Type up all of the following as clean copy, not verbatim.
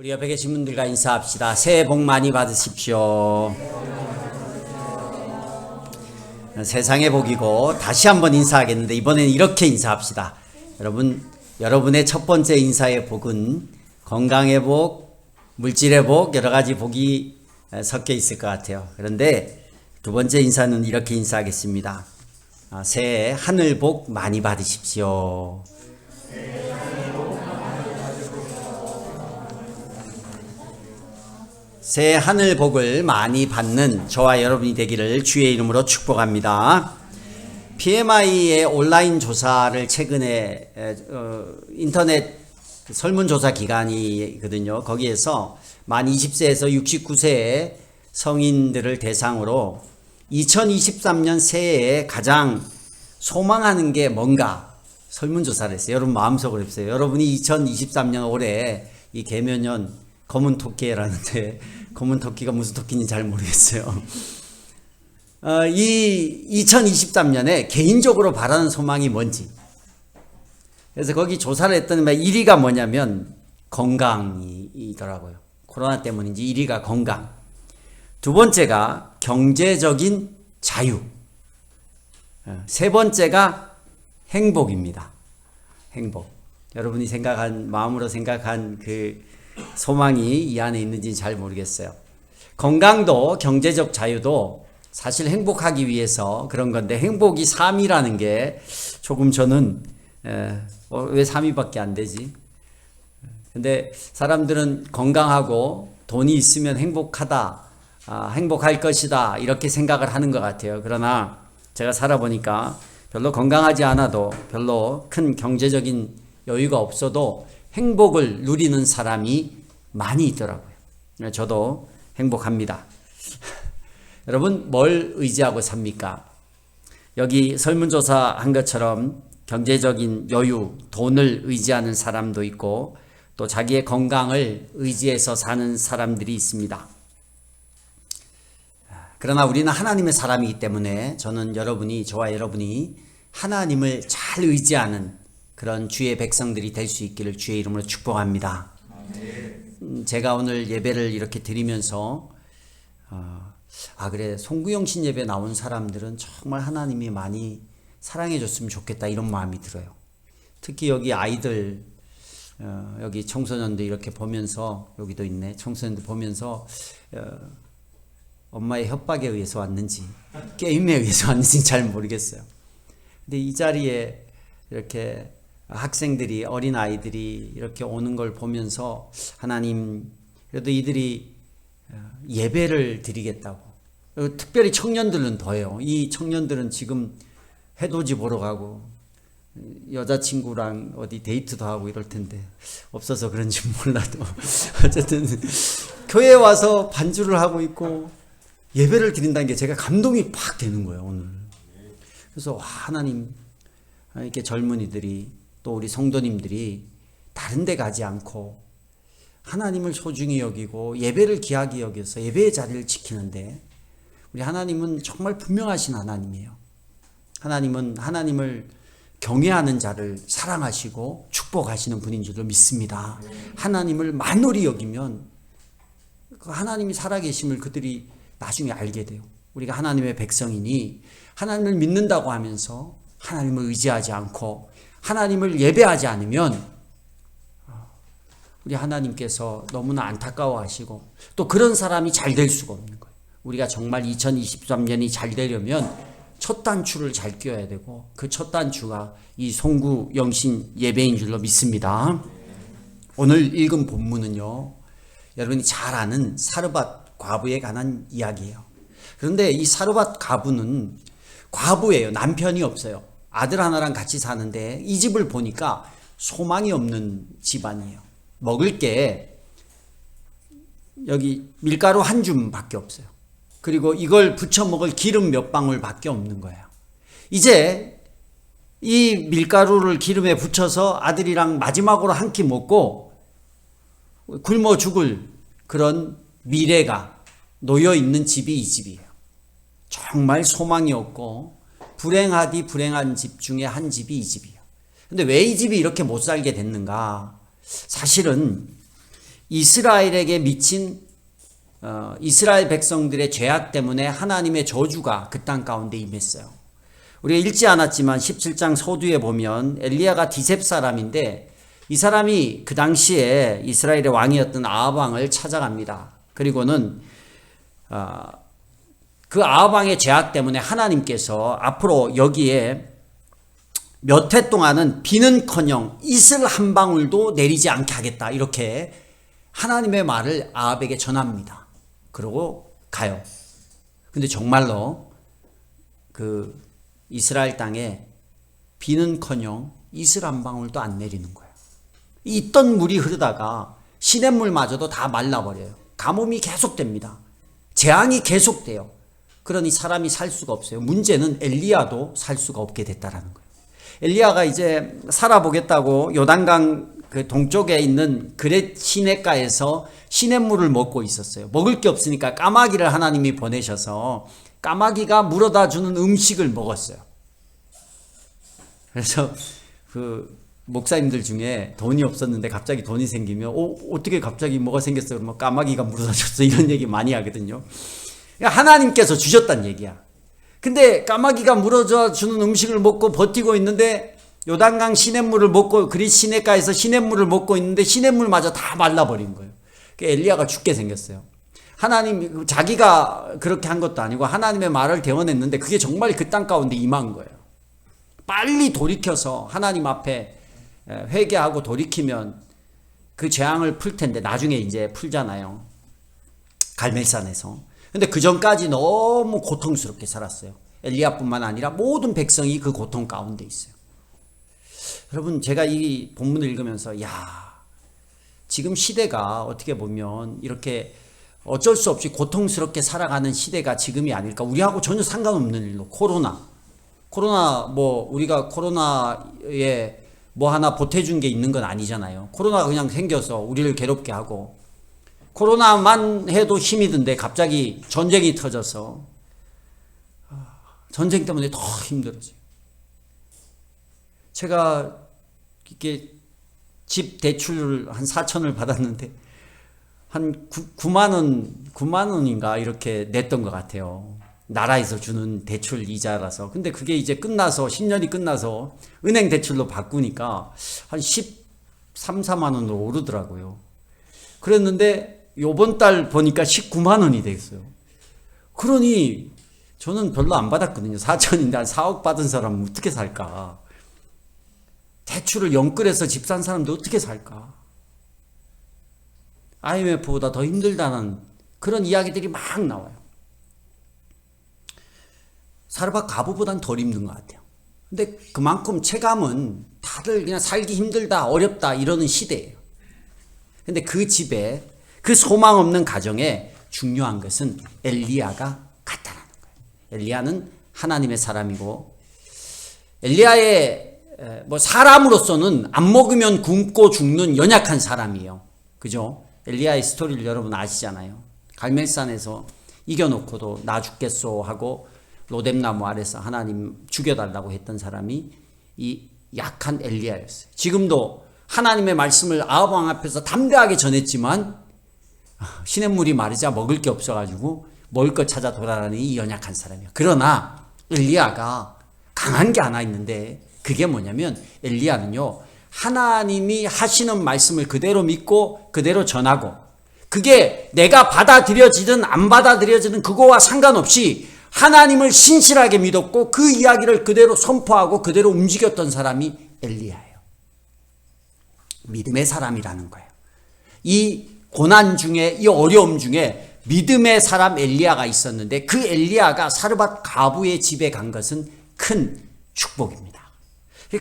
우리 옆에 계신 분들과 인사합시다. 새해 복 많이 받으십시오. 세상의 복이고 다시 한번 인사하겠는데 이번에는 이렇게 인사합시다. 여러분의 첫 번째 인사의 복은 건강의 복, 물질의 복, 여러 가지 복이 섞여 있을 것 같아요. 그런데 두 번째 인사는 이렇게 인사하겠습니다. 새해 하늘 복 많이 받으십시오. 새해 하늘 복을 많이 받는 저와 여러분이 되기를 주의 이름으로 축복합니다. PMI의 온라인 조사를 최근에 인터넷 설문조사 기관이거든요. 거기에서 만 20세에서 69세의 성인들을 대상으로 2023년 새해에 가장 소망하는 게 뭔가 설문조사를 했어요. 여러분 마음속으로 했어요. 여러분이 2023년 올해 이 개묘년 검은 토끼라는데 검은 토끼가 무슨 토끼인지 잘 모르겠어요. 이 2023년에 개인적으로 바라는 소망이 뭔지. 그래서 거기 조사를 했더니 1위가 뭐냐면 건강이더라고요. 코로나 때문인지 1위가 건강. 두 번째가 경제적인 자유. 세 번째가 행복입니다. 행복. 여러분이 마음으로 생각한 그 소망이 이 안에 있는지 잘 모르겠어요. 건강도 경제적 자유도 사실 행복하기 위해서 그런 건데 행복이 3위라는 게 조금 저는 왜 3위밖에 안 되지? 근데 사람들은 건강하고 돈이 있으면 행복하다, 행복할 것이다 이렇게 생각을 하는 것 같아요. 그러나 제가 살아보니까 별로 건강하지 않아도 별로 큰 경제적인 여유가 없어도 행복을 누리는 사람이 많이 있더라고요. 저도 행복합니다. 여러분 뭘 의지하고 삽니까? 여기 설문조사 한 것처럼 경제적인 여유, 돈을 의지하는 사람도 있고 또 자기의 건강을 의지해서 사는 사람들이 있습니다. 그러나 우리는 하나님의 사람이기 때문에 저와 여러분이 하나님을 잘 의지하는 그런 주의 백성들이 될 수 있기를 주의 이름으로 축복합니다. 제가 오늘 예배를 이렇게 드리면서 그래 송구영신 예배 나온 사람들은 정말 하나님이 많이 사랑해 줬으면 좋겠다 이런 마음이 들어요. 특히 여기 아이들 여기 청소년들 이렇게 보면서 여기도 있네. 청소년들 보면서 엄마의 협박에 의해서 왔는지 게임에 의해서 왔는지 잘 모르겠어요. 근데 이 자리에 이렇게 학생들이 어린아이들이 이렇게 오는 걸 보면서 하나님 그래도 이들이 예배를 드리겠다고 특별히 청년들은 더해요. 이 청년들은 지금 해돋이 보러 가고 여자친구랑 어디 데이트도 하고 이럴 텐데 없어서 그런지 몰라도 어쨌든 교회에 와서 반주를 하고 있고 예배를 드린다는 게 제가 감동이 팍 되는 거예요. 오늘 그래서 하나님 이렇게 젊은이들이 또 우리 성도님들이 다른 데 가지 않고 하나님을 소중히 여기고 예배를 귀하게 여겨서 예배의 자리를 지키는데 우리 하나님은 정말 분명하신 하나님이에요. 하나님은 하나님을 경외하는 자를 사랑하시고 축복하시는 분인 줄로 믿습니다. 하나님을 만홀히 여기면 그 하나님이 살아계심을 그들이 나중에 알게 돼요. 우리가 하나님의 백성이니 하나님을 믿는다고 하면서 하나님을 의지하지 않고 하나님을 예배하지 않으면 우리 하나님께서 너무나 안타까워하시고 또 그런 사람이 잘 될 수가 없는 거예요. 우리가 정말 2023년이 잘 되려면 첫 단추를 잘 끼워야 되고 그 첫 단추가 이 송구 영신 예배인 줄로 믿습니다. 오늘 읽은 본문은요, 여러분이 잘 아는 사르밧 과부에 관한 이야기예요. 그런데 이 사르밧 과부는 과부예요. 남편이 없어요. 아들 하나랑 같이 사는데 이 집을 보니까 소망이 없는 집안이에요. 먹을 게 여기 밀가루 한 줌밖에 없어요. 그리고 이걸 부쳐 먹을 기름 몇 방울밖에 없는 거예요. 이제 이 밀가루를 기름에 부쳐서 아들이랑 마지막으로 한 끼 먹고 굶어 죽을 그런 미래가 놓여 있는 집이 이 집이에요. 정말 소망이 없고 불행하디 불행한 집 중에 한 집이 이 집이에요. 근데 왜 이 집이 이렇게 못 살게 됐는가? 사실은 이스라엘에게 미친 이스라엘 백성들의 죄악 때문에 하나님의 저주가 그 땅 가운데 임했어요. 우리가 읽지 않았지만 17장 서두에 보면 엘리야가 디셉 사람인데 이 사람이 그 당시에 이스라엘의 왕이었던 아합 왕을 찾아갑니다. 그리고는 그 아합 왕의 죄악 때문에 하나님께서 앞으로 여기에 몇 해 동안은 비는커녕 이슬 한 방울도 내리지 않게 하겠다, 이렇게 하나님의 말을 아합에게 전합니다. 그러고 가요. 근데 정말로 그 이스라엘 땅에 비는커녕 이슬 한 방울도 안 내리는 거예요. 있던 물이 흐르다가 시냇물마저도 다 말라버려요. 가뭄이 계속됩니다. 재앙이 계속돼요. 그러니 사람이 살 수가 없어요. 문제는 엘리야도 살 수가 없게 됐다라는 거예요. 엘리야가 이제 살아보겠다고 요단강 그 동쪽에 있는 그렛 시냇가에서 시냇물을 먹고 있었어요. 먹을 게 없으니까 까마귀를 하나님이 보내셔서 까마귀가 물어다 주는 음식을 먹었어요. 그래서 그 목사님들 중에 돈이 없었는데 갑자기 돈이 생기면 어떻게 갑자기 뭐가 생겼어요? 그러면 까마귀가 물어다 줬어, 이런 얘기 많이 하거든요. 하나님께서 주셨단 얘기야. 근데 까마귀가 물어줘 주는 음식을 먹고 버티고 있는데 요단강 시냇물을 먹고 그릿 시냇가에서 시냇물을 먹고 있는데 시냇물마저 다 말라버린 거예요. 엘리야가 죽게 생겼어요. 하나님, 자기가 그렇게 한 것도 아니고 하나님의 말을 대원했는데 그게 정말 그 땅 가운데 임한 거예요. 빨리 돌이켜서 하나님 앞에 회개하고 돌이키면 그 재앙을 풀 텐데 나중에 이제 풀잖아요. 갈멜산에서. 근데 그 전까지 너무 고통스럽게 살았어요. 엘리야뿐만 아니라 모든 백성이 그 고통 가운데 있어요. 여러분, 제가 이 본문을 읽으면서 지금 시대가 어떻게 보면 이렇게 어쩔 수 없이 고통스럽게 살아가는 시대가 지금이 아닐까. 우리하고 전혀 상관없는 일로 코로나 뭐 우리가 코로나에 뭐 하나 보태준 게 있는 건 아니잖아요. 코로나가 그냥 생겨서 우리를 괴롭게 하고, 코로나만 해도 힘이 든데 갑자기 전쟁이 터져서 전쟁 때문에 더 힘들어져요. 제가 이렇게 집 대출을 한 4천을 받았는데 한 9만 원인가 이렇게 냈던 것 같아요. 나라에서 주는 대출 이자라서. 근데 그게 이제 끝나서 10년이 끝나서 은행 대출로 바꾸니까 한 13, 4만 원으로 오르더라고요. 그랬는데 요번 달 보니까 19만 원이 됐어요. 그러니 저는 별로 안 받았거든요. 4천인데 한 4억 받은 사람은 어떻게 살까? 대출을 영끌해서 집 산 사람도 어떻게 살까? IMF보다 더 힘들다는 그런 이야기들이 막 나와요. 사르밧 가부보단 덜 힘든 것 같아요. 근데 그만큼 체감은 다들 그냥 살기 힘들다, 어렵다 이러는 시대예요. 근데 그 집에, 그 소망 없는 가정에 중요한 것은 엘리야가 갔다라는 거예요. 엘리야는 하나님의 사람이고, 엘리야의 뭐 사람으로서는 안 먹으면 굶고 죽는 연약한 사람이에요. 그죠? 엘리야의 스토리를 여러분 아시잖아요. 갈멜산에서 이겨놓고도 나 죽겠소 하고 로뎀나무 아래서 하나님 죽여달라고 했던 사람이 이 약한 엘리야였어요. 지금도 하나님의 말씀을 아합 왕 앞에서 담대하게 전했지만 시냇물이 마르자 먹을 게 없어가지고 먹을 것 찾아 돌아다니는 이 연약한 사람이에요. 그러나 엘리야가 강한 게 하나 있는데 그게 뭐냐면 엘리야는요, 하나님이 하시는 말씀을 그대로 믿고 그대로 전하고, 그게 내가 받아들여지든 안 받아들여지든 그거와 상관없이 하나님을 신실하게 믿었고 그 이야기를 그대로 선포하고 그대로 움직였던 사람이 엘리야예요. 믿음의 사람이라는 거예요. 이 고난 중에, 이 어려움 중에 믿음의 사람 엘리야가 있었는데 그 엘리야가 사르밧 가부의 집에 간 것은 큰 축복입니다.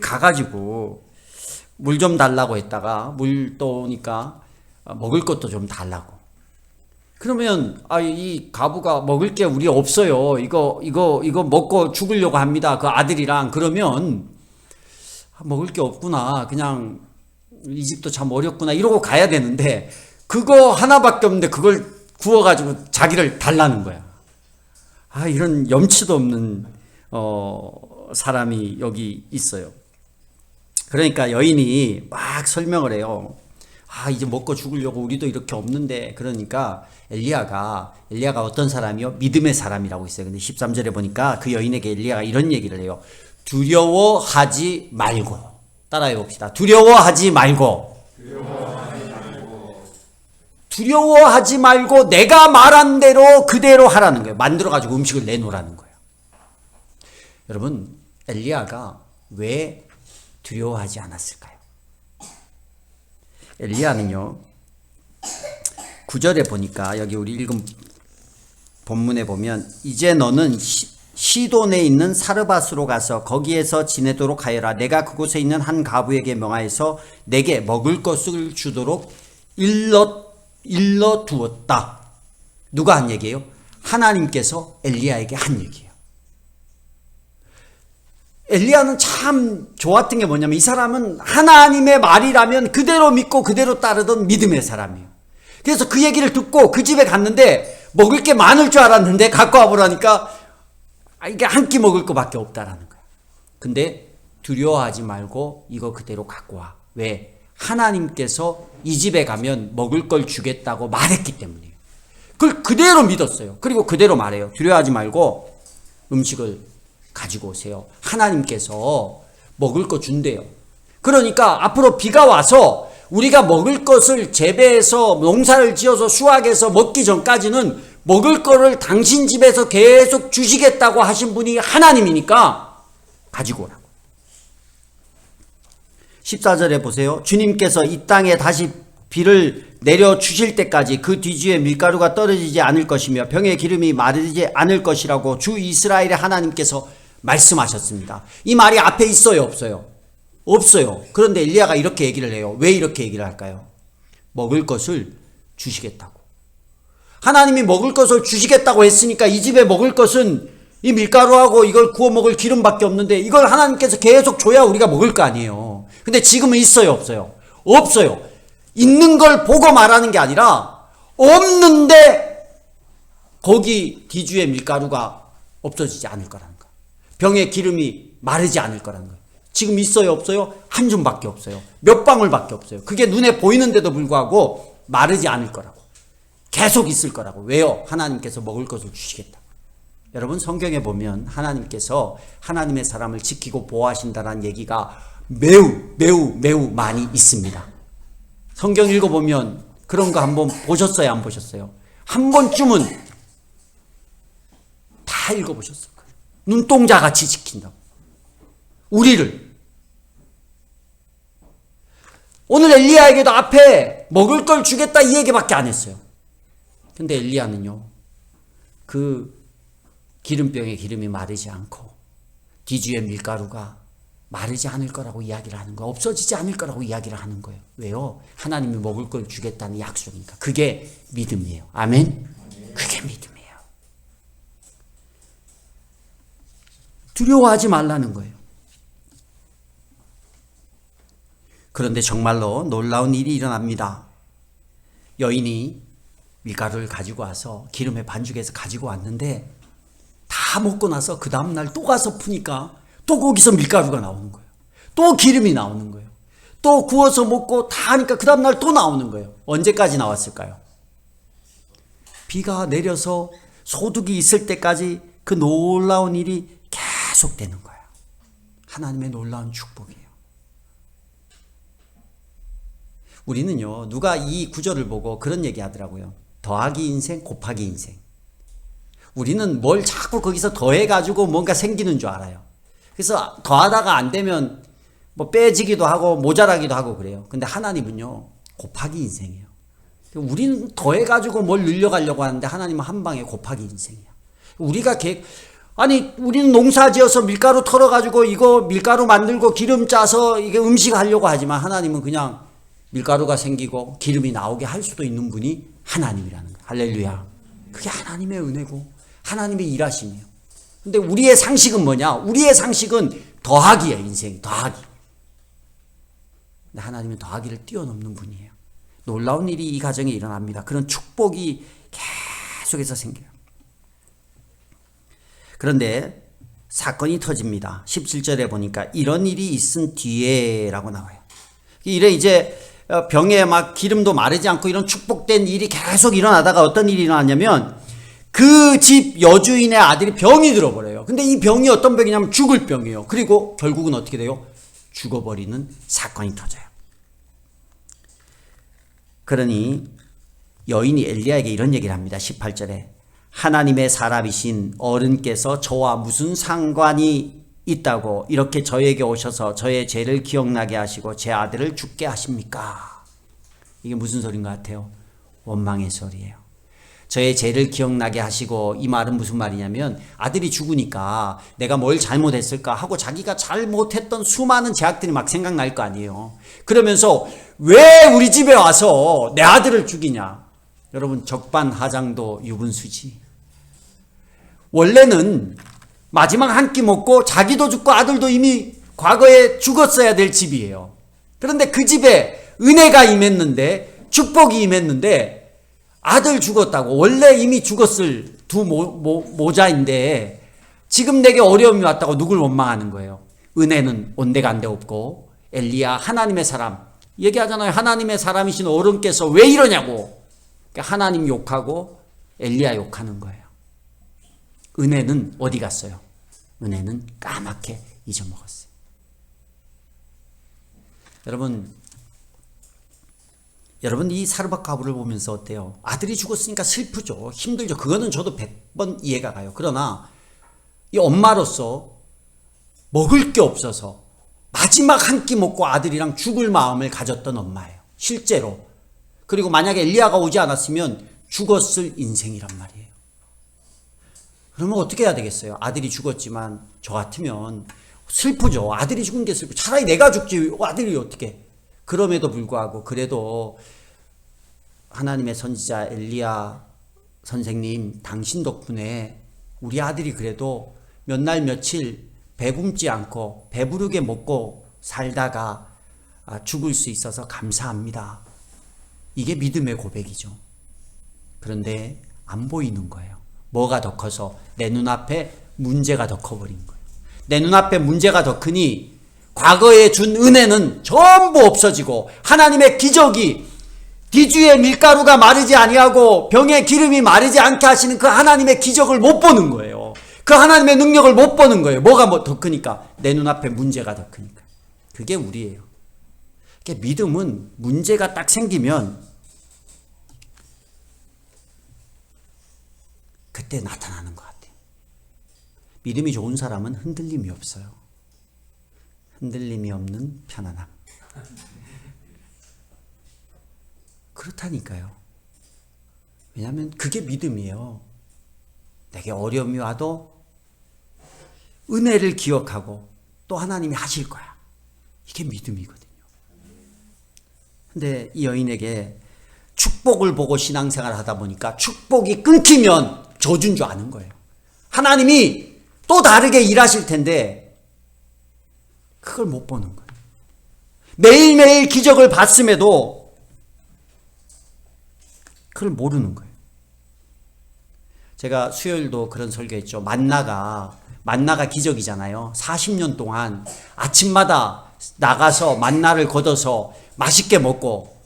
가가지고 물 좀 달라고 했다가 물 또 오니까 먹을 것도 좀 달라고. 그러면 이 가부가 먹을 게 우리 없어요. 이거 먹고 죽으려고 합니다. 그 아들이랑. 그러면 먹을 게 없구나. 그냥 이 집도 참 어렵구나. 이러고 가야 되는데 그거 하나밖에 없는데 그걸 구워가지고 자기를 달라는 거야. 이런 염치도 없는 사람이 여기 있어요. 그러니까 여인이 막 설명을 해요. 이제 먹고 죽으려고 우리도 이렇게 없는데. 그러니까 엘리야가 어떤 사람이요? 믿음의 사람이라고 있어요. 근데 13절에 보니까 그 여인에게 엘리야가 이런 얘기를 해요. 두려워하지 말고. 따라해 봅시다. 두려워하지 말고. 두려워하지 말고 내가 말한 대로 그대로 하라는 거예요. 만들어가지고 음식을 내놓으라는 거예요. 여러분, 엘리야가 왜 두려워하지 않았을까요? 엘리야는요, 9절에 보니까 여기 우리 읽은 본문에 보면 이제 너는 시돈에 있는 사르밧으로 가서 거기에서 지내도록 하여라. 내가 그곳에 있는 한 과부에게 명하여서 내게 먹을 것을 주도록 일러 두었다. 누가 한 얘기예요? 하나님께서 엘리야에게 한 얘기예요. 엘리야는 참 좋았던 게 뭐냐면 이 사람은 하나님의 말이라면 그대로 믿고 그대로 따르던 믿음의 사람이에요. 그래서 그 얘기를 듣고 그 집에 갔는데 먹을 게 많을 줄 알았는데 갖고 와보라니까 이게 한 끼 먹을 거밖에 없다라는 거예요. 근데 두려워하지 말고 이거 그대로 갖고 와. 왜? 하나님께서 이 집에 가면 먹을 걸 주겠다고 말했기 때문이에요. 그걸 그대로 믿었어요. 그리고 그대로 말해요. 두려워하지 말고 음식을 가지고 오세요. 하나님께서 먹을 거 준대요. 그러니까 앞으로 비가 와서 우리가 먹을 것을 재배해서 농사를 지어서 수확해서 먹기 전까지는 먹을 거를 당신 집에서 계속 주시겠다고 하신 분이 하나님이니까 가지고 오라고. 14절에 보세요. 주님께서 이 땅에 다시 비를 내려주실 때까지 그 뒤주에 밀가루가 떨어지지 않을 것이며 병의 기름이 마르지 않을 것이라고 주 이스라엘의 하나님께서 말씀하셨습니다. 이 말이 앞에 있어요, 없어요? 없어요. 그런데 엘리야가 이렇게 얘기를 해요. 왜 이렇게 얘기를 할까요? 먹을 것을 주시겠다고. 하나님이 먹을 것을 주시겠다고 했으니까 이 집에 먹을 것은 이 밀가루하고 이걸 구워 먹을 기름밖에 없는데 이걸 하나님께서 계속 줘야 우리가 먹을 거 아니에요. 근데 지금은 있어요, 없어요? 없어요. 있는 걸 보고 말하는 게 아니라 없는데 거기 뒤주의 밀가루가 없어지지 않을 거라는 거예요. 병의 기름이 마르지 않을 거라는 거예요. 지금 있어요, 없어요? 한 줌밖에 없어요. 몇 방울밖에 없어요. 그게 눈에 보이는데도 불구하고 마르지 않을 거라고. 계속 있을 거라고. 왜요? 하나님께서 먹을 것을 주시겠다. 여러분, 성경에 보면 하나님께서 하나님의 사람을 지키고 보호하신다는 얘기가 매우 많이 있습니다. 성경 읽어보면 그런 거 한번 보셨어요, 안 보셨어요? 한 번쯤은 다 읽어보셨을 거예요. 눈동자같이 지킨다고. 우리를. 오늘 엘리야에게도 앞에 먹을 걸 주겠다 이 얘기밖에 안 했어요. 근데 엘리야는요, 그 기름병에 기름이 마르지 않고 뒤주의 밀가루가 마르지 않을 거라고 이야기를 하는 거예요. 없어지지 않을 거라고 이야기를 하는 거예요. 왜요? 하나님이 먹을 걸 주겠다는 약속이니까. 그게 믿음이에요. 아멘? 그게 믿음이에요. 두려워하지 말라는 거예요. 그런데 정말로 놀라운 일이 일어납니다. 여인이 밀가루를 가지고 와서 기름에 반죽해서 가지고 왔는데 다 먹고 나서 그 다음날 또 가서 푸니까 또 거기서 밀가루가 나오는 거예요. 또 기름이 나오는 거예요. 또 구워서 먹고 다 하니까 그 다음날 또 나오는 거예요. 언제까지 나왔을까요? 비가 내려서 소득이 있을 때까지 그 놀라운 일이 계속되는 거예요. 하나님의 놀라운 축복이에요. 우리는요, 누가 이 구절을 보고 그런 얘기 하더라고요. 더하기 인생, 곱하기 인생. 우리는 뭘 자꾸 거기서 더해가지고 뭔가 생기는 줄 알아요. 그래서 더하다가 안 되면 뭐 빼지기도 하고 모자라기도 하고 그래요. 근데 하나님은요, 곱하기 인생이에요. 우리는 더해가지고 뭘 늘려가려고 하는데 하나님은 한 방에 곱하기 인생이에요. 우리는 농사 지어서 밀가루 털어가지고 이거 밀가루 만들고 기름 짜서 이게 음식 하려고 하지만 하나님은 그냥 밀가루가 생기고 기름이 나오게 할 수도 있는 분이 하나님이라는 거예요. 할렐루야. 그게 하나님의 은혜고 하나님의 일하심이에요. 근데 우리의 상식은 뭐냐? 우리의 상식은 더하기예요. 인생이 더하기. 근데 하나님은 더하기를 뛰어넘는 분이에요. 놀라운 일이 이 가정에 일어납니다. 그런 축복이 계속해서 생겨요. 그런데 사건이 터집니다. 17절에 보니까 이런 일이 있은 뒤에 라고 나와요. 이래 이제 병에 막 기름도 마르지 않고 이런 축복된 일이 계속 일어나다가 어떤 일이 일어났냐면 그 집 여주인의 아들이 병이 들어버려요. 근데 이 병이 어떤 병이냐면 죽을 병이에요. 그리고 결국은 어떻게 돼요? 죽어버리는 사건이 터져요. 그러니 여인이 엘리야에게 이런 얘기를 합니다. 18절에 하나님의 사람이신 어른께서 저와 무슨 상관이 있다고 이렇게 저에게 오셔서 저의 죄를 기억나게 하시고 제 아들을 죽게 하십니까? 이게 무슨 소리인 것 같아요? 원망의 소리예요. 저의 죄를 기억나게 하시고, 이 말은 무슨 말이냐면 아들이 죽으니까 내가 뭘 잘못했을까 하고 자기가 잘못했던 수많은 죄악들이 막 생각날 거 아니에요. 그러면서 왜 우리 집에 와서 내 아들을 죽이냐? 여러분, 적반하장도 유분수지. 원래는 마지막 한 끼 먹고 자기도 죽고 아들도 이미 과거에 죽었어야 될 집이에요. 그런데 그 집에 은혜가 임했는데, 축복이 임했는데 아들 죽었다고, 원래 이미 죽었을 두 모자인데 지금 내게 어려움이 왔다고 누굴 원망하는 거예요? 은혜는 온데간데 없고 엘리야 하나님의 사람 얘기하잖아요. 하나님의 사람이신 어른께서 왜 이러냐고. 그러니까 하나님 욕하고 엘리야 욕하는 거예요. 은혜는 어디 갔어요? 은혜는 까맣게 잊어먹었어요. 여러분 이 사르밧 과부를 보면서 어때요? 아들이 죽었으니까 슬프죠. 힘들죠. 그거는 저도 100번 이해가 가요. 그러나 이 엄마로서 먹을 게 없어서 마지막 한 끼 먹고 아들이랑 죽을 마음을 가졌던 엄마예요. 실제로. 그리고 만약에 엘리야가 오지 않았으면 죽었을 인생이란 말이에요. 그러면 어떻게 해야 되겠어요? 아들이 죽었지만 저 같으면 슬프죠. 아들이 죽은 게 슬프죠. 차라리 내가 죽지 아들이 어떻게. 그럼에도 불구하고 그래도 하나님의 선지자 엘리야 선생님, 당신 덕분에 우리 아들이 그래도 몇 날 며칠 배굶지 않고 배부르게 먹고 살다가 죽을 수 있어서 감사합니다. 이게 믿음의 고백이죠. 그런데 안 보이는 거예요. 뭐가 더 커서? 내 눈앞에 문제가 더 커버린 거예요. 내 눈앞에 문제가 더 크니 과거에 준 은혜는 전부 없어지고 하나님의 기적이 디주의 밀가루가 마르지 아니하고 병의 기름이 마르지 않게 하시는 그 하나님의 기적을 못 보는 거예요. 그 하나님의 능력을 못 보는 거예요. 뭐가 더 크니까? 내 눈앞에 문제가 더 크니까. 그게 우리예요. 그러니까 믿음은 문제가 딱 생기면 그때 나타나는 것 같아요. 믿음이 좋은 사람은 흔들림이 없어요. 흔들림이 없는 편안함. 그렇다니까요. 왜냐하면 그게 믿음이에요. 내게 어려움이 와도 은혜를 기억하고 또 하나님이 하실 거야. 이게 믿음이거든요. 근데 이 여인에게 축복을 보고 신앙생활을 하다 보니까 축복이 끊기면 저주인 줄 아는 거예요. 하나님이 또 다르게 일하실 텐데 그걸 못 보는 거예요. 매일매일 기적을 봤음에도 그걸 모르는 거예요. 제가 수요일도 그런 설교했죠. 만나가 기적이잖아요. 40년 동안 아침마다 나가서 만나를 걷어서 맛있게 먹고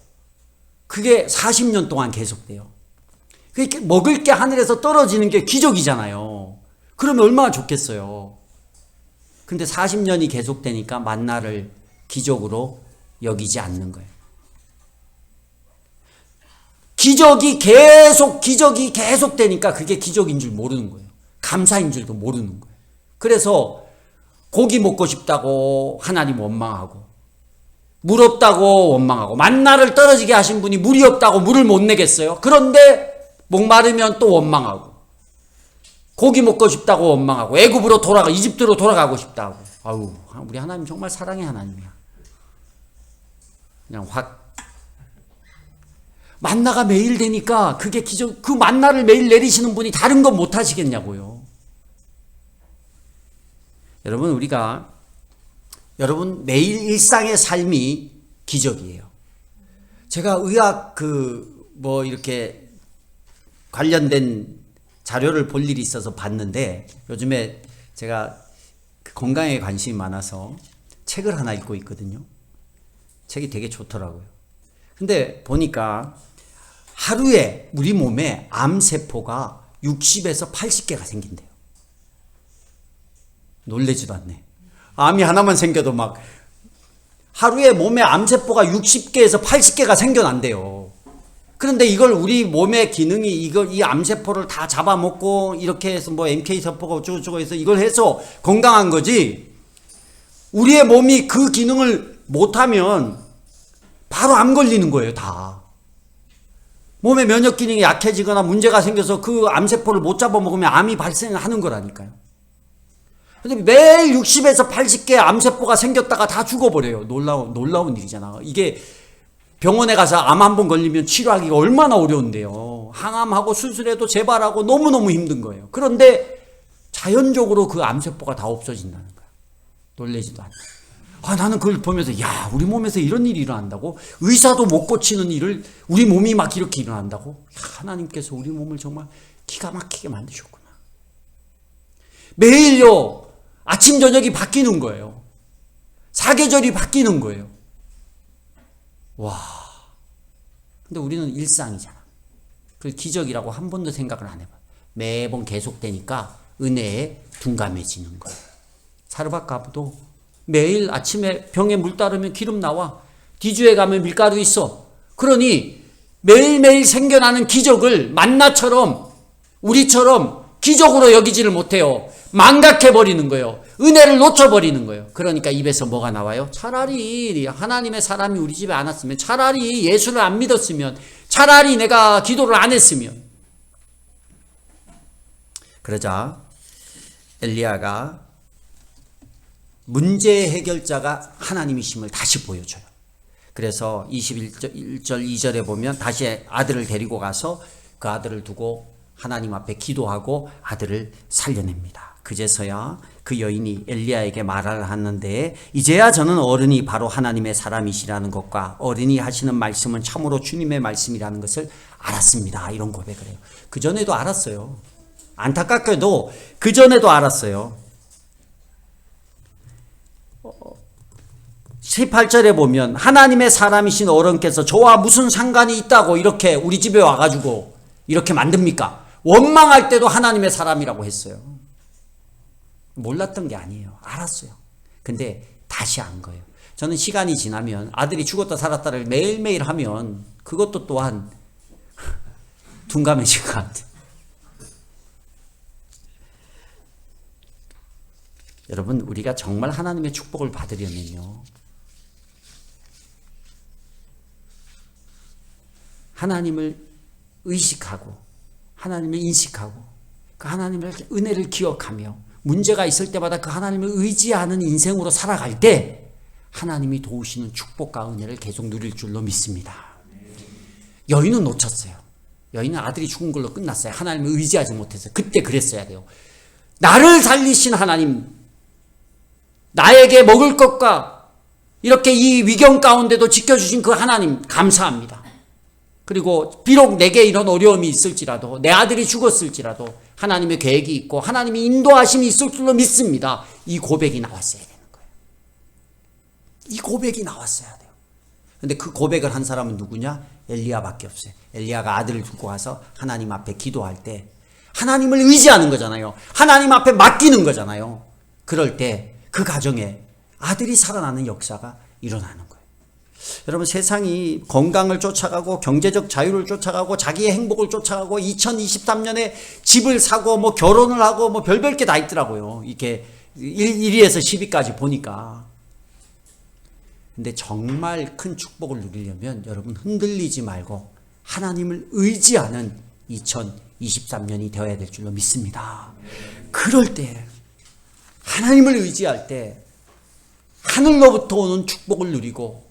그게 40년 동안 계속돼요. 그러니까 먹을 게 하늘에서 떨어지는 게 기적이잖아요. 그러면 얼마나 좋겠어요. 근데 40년이 계속되니까 만나를 기적으로 여기지 않는 거예요. 기적이 계속 되니까 그게 기적인 줄 모르는 거예요. 감사인 줄도 모르는 거예요. 그래서 고기 먹고 싶다고 하나님 원망하고 물 없다고 원망하고 만나를 떨어지게 하신 분이 물이 없다고 물을 못 내겠어요. 그런데 목마르면 또 원망하고 고기 먹고 싶다고 원망하고 애굽으로 이집트로 돌아가고 싶다고. 아우, 우리 하나님 정말 사랑의 하나님이야. 그냥 확 만나가 매일 되니까 그게 기적. 그 만나를 매일 내리시는 분이 다른 건 못 하시겠냐고요. 여러분 매일 일상의 삶이 기적이에요. 제가 의학 이렇게 관련된 자료를 볼 일이 있어서 봤는데 요즘에 제가 건강에 관심이 많아서 책을 하나 읽고 있거든요. 책이 되게 좋더라고요. 근데 보니까 하루에 우리 몸에 암세포가 60에서 80개가 생긴대요. 놀래지도 않네. 암이 하나만 생겨도 막 하루에 몸에 암세포가 60개에서 80개가 생겨난대요. 그런데 이걸 우리 몸의 기능이 이 암세포를 다 잡아먹고 이렇게 해서 뭐 NK세포가 어쩌고저쩌고 해서 이걸 해서 건강한 거지, 우리의 몸이 그 기능을 못하면 바로 암 걸리는 거예요. 다 몸의 면역 기능이 약해지거나 문제가 생겨서 그 암세포를 못 잡아먹으면 암이 발생하는 거라니까요. 근데 매일 60에서 80개 암세포가 생겼다가 다 죽어버려요. 놀라운 일이잖아. 이게 병원에 가서 암 한 번 걸리면 치료하기가 얼마나 어려운데요. 항암하고 수술해도 재발하고 너무너무 힘든 거예요. 그런데 자연적으로 그 암세포가 다 없어진다는 거야. 놀라지도 않아. 나는 그걸 보면서 야, 우리 몸에서 이런 일이 일어난다고? 의사도 못 고치는 일을 우리 몸이 막 이렇게 일어난다고? 야, 하나님께서 우리 몸을 정말 기가 막히게 만드셨구나. 매일요, 아침 저녁이 바뀌는 거예요. 사계절이 바뀌는 거예요. 와. 근데 우리는 일상이잖아. 그 기적이라고 한 번도 생각을 안 해봐. 매번 계속되니까 은혜에 둔감해지는 거예요. 사르밧가부도 매일 아침에 병에 물 따르면 기름 나와. 디주에 가면 밀가루 있어. 그러니 매일매일 생겨나는 기적을 만나처럼 우리처럼 기적으로 여기지를 못해요. 망각해버리는 거예요. 은혜를 놓쳐버리는 거예요. 그러니까 입에서 뭐가 나와요? 차라리 하나님의 사람이 우리 집에 안 왔으면, 차라리 예수를 안 믿었으면, 차라리 내가 기도를 안 했으면. 그러자 엘리야가 문제 해결자가 하나님이심을 다시 보여줘요. 그래서 21절 2절에 보면 다시 아들을 데리고 가서 그 아들을 두고 하나님 앞에 기도하고 아들을 살려냅니다. 그제서야 그 여인이 엘리야에게 말을 하는데, 이제야 저는 어른이 바로 하나님의 사람이시라는 것과 어른이 하시는 말씀은 참으로 주님의 말씀이라는 것을 알았습니다. 이런 고백을 해요. 그전에도 알았어요. 안타깝게도 그전에도 알았어요. 18절에 보면 하나님의 사람이신 어른께서 저와 무슨 상관이 있다고 이렇게 우리 집에 와가지고 이렇게 만듭니까? 원망할 때도 하나님의 사람이라고 했어요. 몰랐던 게 아니에요. 알았어요. 근데 다시 안 거예요. 저는 시간이 지나면 아들이 죽었다 살았다를 매일매일 하면 그것도 또한 둔감해질 것 같아요. 여러분, 우리가 정말 하나님의 축복을 받으려면요, 하나님을 의식하고 하나님을 인식하고 그 하나님의 은혜를 기억하며 문제가 있을 때마다 그 하나님을 의지하는 인생으로 살아갈 때 하나님이 도우시는 축복과 은혜를 계속 누릴 줄로 믿습니다. 여인은 놓쳤어요. 여인은 아들이 죽은 걸로 끝났어요. 하나님을 의지하지 못해서. 그때 그랬어야 돼요. 나를 살리신 하나님, 나에게 먹을 것과 이렇게 이 위경 가운데도 지켜주신 그 하나님 감사합니다. 그리고 비록 내게 이런 어려움이 있을지라도, 내 아들이 죽었을지라도 하나님의 계획이 있고 하나님의 인도하심이 있을 줄로 믿습니다. 이 고백이 나왔어야 되는 거예요. 이 고백이 나왔어야 돼요. 근데 그 고백을 한 사람은 누구냐? 엘리야밖에 없어요. 엘리야가 아들을 두고 가서 하나님 앞에 기도할 때 하나님을 의지하는 거잖아요. 하나님 앞에 맡기는 거잖아요. 그럴 때 그 가정에 아들이 살아나는 역사가 일어나는 거예요. 여러분, 세상이 건강을 쫓아가고 경제적 자유를 쫓아가고 자기의 행복을 쫓아가고 2023년에 집을 사고 뭐 결혼을 하고 뭐 별별 게 다 있더라고요. 이렇게 1위에서 10위까지 보니까. 근데 정말 큰 축복을 누리려면 여러분 흔들리지 말고 하나님을 의지하는 2023년이 되어야 될 줄로 믿습니다. 그럴 때, 하나님을 의지할 때 하늘로부터 오는 축복을 누리고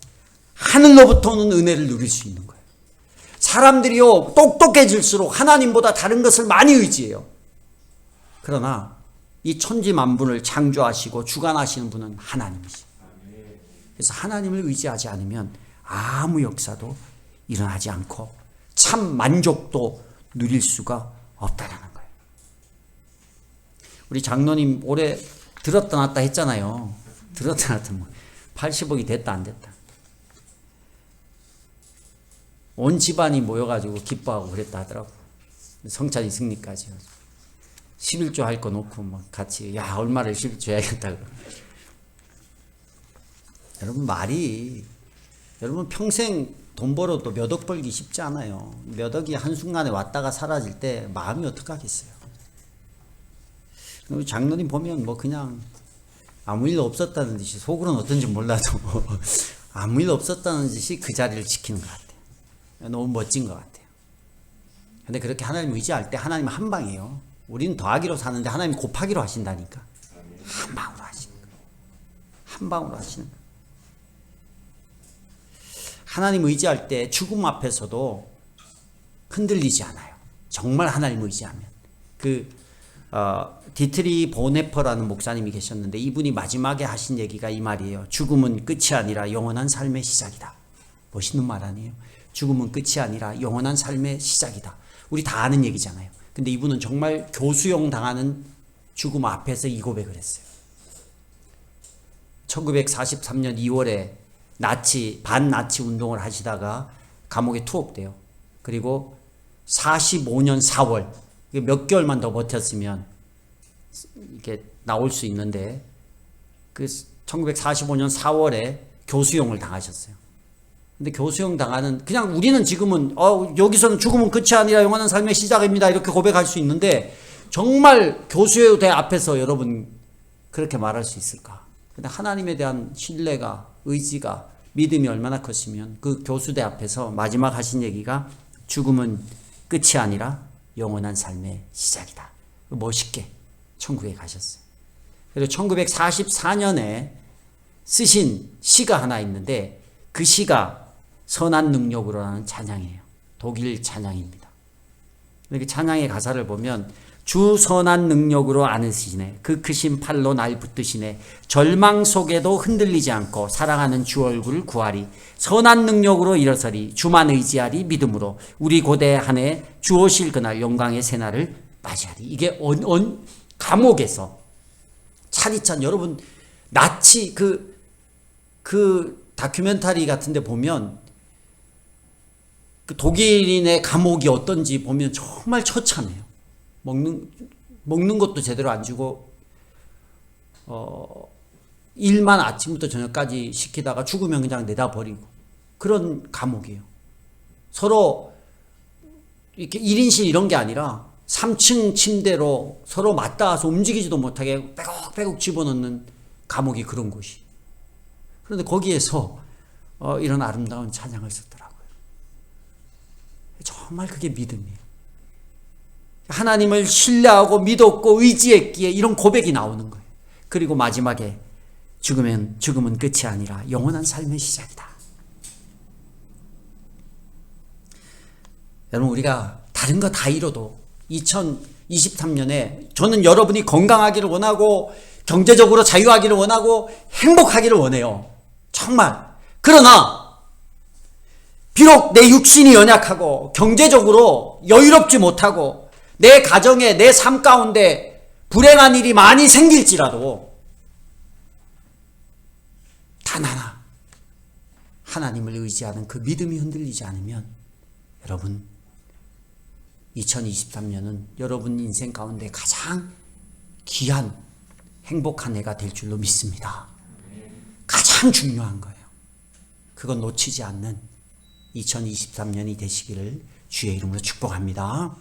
하늘로부터 오는 은혜를 누릴 수 있는 거예요. 사람들이요, 똑똑해질수록 하나님보다 다른 것을 많이 의지해요. 그러나 이 천지만물을 창조하시고 주관하시는 분은 하나님이시죠. 그래서 하나님을 의지하지 않으면 아무 역사도 일어나지 않고 참 만족도 누릴 수가 없다라는 거예요. 우리 장로님 올해 들었다 놨다 했잖아요. 들었다 놨다 뭐 80억이 됐다 안 됐다. 온 집안이 모여가지고 기뻐하고 그랬다 하더라고. 성찬이 승리까지. 11조 할 거 놓고 막 같이 야 얼마를 11조 해야겠다. 여러분 여러분 평생 돈 벌어도 몇 억 벌기 쉽지 않아요. 몇 억이 한순간에 왔다가 사라질 때 마음이 어떡하겠어요. 장로님 보면 뭐 그냥 아무 일 없었다는 듯이, 속으로는 어떤지 몰라도 아무 일 없었다는 듯이 그 자리를 지키는 것 같아요. 너무 멋진 것 같아요. 근데 그렇게 하나님 의지할 때 하나님은 한 방이에요. 우리는 더하기로 사는데 하나님이 곱하기로 하신다니까. 한 방으로 하시는 거예요. 한 방으로 하시는 거예요. 하나님 의지할 때 죽음 앞에서도 흔들리지 않아요. 정말 하나님 의지하면. 디트리 보네퍼라는 목사님이 계셨는데 이분이 마지막에 하신 얘기가 이 말이에요. 죽음은 끝이 아니라 영원한 삶의 시작이다. 멋있는 말 아니에요? 죽음은 끝이 아니라 영원한 삶의 시작이다. 우리 다 아는 얘기잖아요. 근데 이분은 정말 교수형 당하는 죽음 앞에서 이 고백을 했어요. 1943년 2월에 반나치 운동을 하시다가 감옥에 투옥돼요. 그리고 45년 4월, 몇 개월만 더 버텼으면 이렇게 나올 수 있는데, 1945년 4월에 교수형을 당하셨어요. 근데 교수형 당하는, 그냥 우리는 지금은 여기서는 죽음은 끝이 아니라 영원한 삶의 시작입니다 이렇게 고백할 수 있는데, 정말 교수대 앞에서 여러분 그렇게 말할 수 있을까? 근데 하나님에 대한 신뢰가, 의지가, 믿음이 얼마나 컸으면 그 교수대 앞에서 마지막 하신 얘기가 죽음은 끝이 아니라 영원한 삶의 시작이다. 멋있게 천국에 가셨어요. 그리고 1944년에 쓰신 시가 하나 있는데 그 시가 선한 능력으로라는 찬양이에요. 독일 찬양입니다. 이렇게 찬양의 가사를 보면 주 선한 능력으로 안으시네. 그 크신 팔로 날 붙드시네. 절망 속에도 흔들리지 않고 사랑하는 주 얼굴 구하리. 선한 능력으로 일어서리. 주만 의지하리 믿음으로. 우리 고대 한 해 주 오실 그날 영광의 새날을 맞이하리. 이게 감옥에서 차디찬, 여러분 나치 그 다큐멘터리 같은 데 보면 그 독일인의 감옥이 어떤지 보면 정말 처참해요. 먹는 것도 제대로 안 주고, 일만 아침부터 저녁까지 시키다가 죽으면 그냥 내다 버리고, 그런 감옥이에요. 서로 이렇게 1인실 이런 게 아니라 3층 침대로 서로 맞닿아서 움직이지도 못하게 빼곡빼곡 집어넣는 감옥이 그런 곳이. 그런데 거기에서 이런 아름다운 찬양을 썼더라고요. 정말 그게 믿음이에요. 하나님을 신뢰하고 믿었고 의지했기에 이런 고백이 나오는 거예요. 그리고 마지막에 죽음은 끝이 아니라 영원한 삶의 시작이다. 여러분, 우리가 다른 거 다 잃어도 2023년에 저는 여러분이 건강하기를 원하고 경제적으로 자유하기를 원하고 행복하기를 원해요. 정말. 그러나 비록 내 육신이 연약하고 경제적으로 여유롭지 못하고 내 가정에, 내 삶 가운데 불행한 일이 많이 생길지라도 단 하나, 하나님을 의지하는 그 믿음이 흔들리지 않으면 여러분 2023년은 여러분 인생 가운데 가장 귀한 행복한 해가 될 줄로 믿습니다. 가장 중요한 거예요. 그건 놓치지 않는 2023년이 되시기를 주의 이름으로 축복합니다.